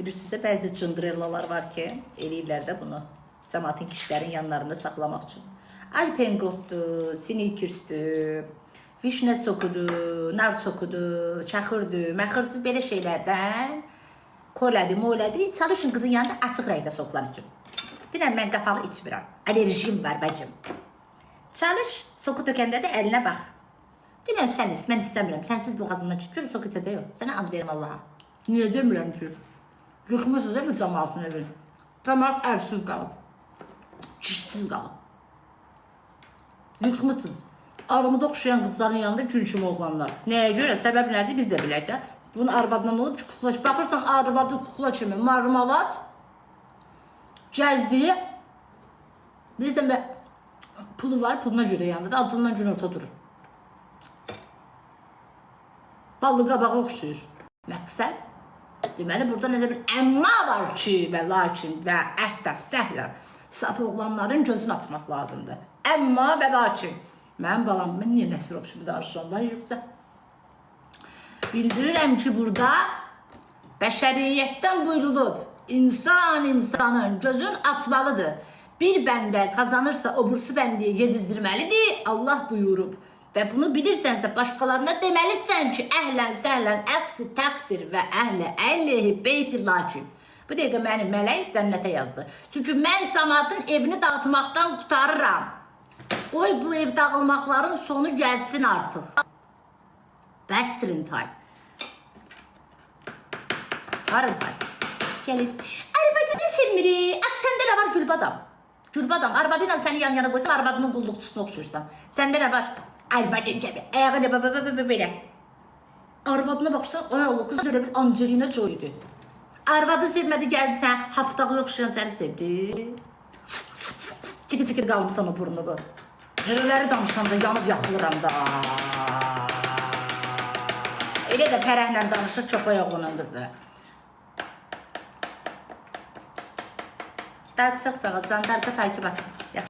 Bilirsiniz də bəzi cındrellalar var ki, eləyirlər də bunu. Cəmaatın kişilərin yanlarında saxlamaq üçün. Alpengotdur, sneakersdur, vişnə sokudur, nar sokudur, çaxırdır, məxırdır, belə şeylərdən kolədir, molədir. Çalışın qızın yanında açıq rəngdə soklar üçün. Dinən mən qapalı içmirəm. Alerjim var bacım. Çalış, soku tökəndə də əlinə bax. Dinən sən ist, mən istəmirəm. Sənsiz boğazımdan çıkıyor, soku içəcək yox. Sənə and verim Allaha. Niyə demirəm ki? Yıxmışsınız bu cəmaatın evini. Cəmaat ərsiz qalıb. Kişisiz qalıb. Yıxmışsınız. Armud oxşayan qızların yanında gün kimi oğlanlar. Nəyə görə? Səbəb nədir? Biz də bilək də. Bunun arvadından olub ki, kukla. Baxırsan arvadı kukla kimi marmavat gəzdiyi. Deyirsən və pulu var, puluna görə yanında da acından gün orta durur. Ballı qabağa oxşuyur. Məqsəd? Deməli, burada nəzə bir əmma var ki və lakin və əhdəf, səhlə saf oğlanların gözünü atmaq lazımdır. Əmma və lakin. Mənim balam, mən niyə Nəsirov kimi danışıram var, yoxsa? Bildirirəm ki, burada bəşəriyyətdən buyurulub, insan insanın gözün atmalıdır. Bir bəndə kazanırsa, obursu bəndiyə yedizdirməlidir, Allah buyurub. Və bunu bilirsənsə, başqalarına deməlisən ki, əhlən səhlən əxsi təxdir və əhlə əlləhi beyti lakin. Bu dəqiqə məni mələk cənnətə yazdı. Çünki mən cəmaatın evini dağıtmaqdan qutarıram. Qoy bu ev dağılmaqların sonu gəlsin artıq. Bəstirin tay. Tarın tay. Gəlir. Arvadını sevmirik. Səndə nə var Gülbadam? Gülbadam, arvadı ilə səni yan yana qoysam, arvadının qulluqçusuna oxşuyursan. Səndə nə var? Arvadın gəlir. Ayağı nə belə. Arvadına baxırsan, ay Allah, qız elə bir Angelina Jolie-dir. Arvadı sevmədi, gəldi sən, haftağı yoxşayan səni sevdi. Çikir qalmışsan o burnudu. Hərələri danışanda yanıb yaxılıram da. Elə də fərəhlə danışır çöpə oğlunun qızı. Dark çox sağ ol, Can Dark'a takip et.